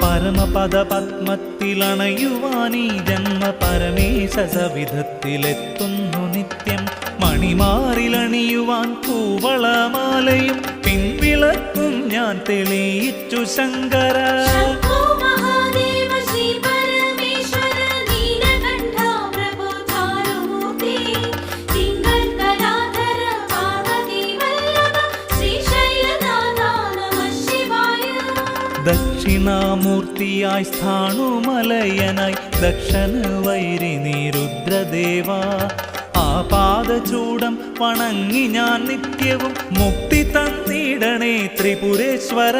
പരമപദപത്മത്തിലണയുവാനീ ജന്മ പരമേശ സവിധത്തിലെത്തുന്നു നിത്യം. മണിമാറിലണിയുവാൻ കൂവളമാലയും പിൻവിളക്കും ഞാൻ തെളിയിച്ചു ശങ്കര. ദക്ഷിണാമൂർത്തിയായി സ്ഥാണുമലയനായി ദക്ഷന വൈരി നീരുദ്രദേവ. ആ പാദചൂടം വണങ്ങി ഞാൻ നിത്യവും മുക്തി തന്നിടണേ ത്രിപുരേശ്വര.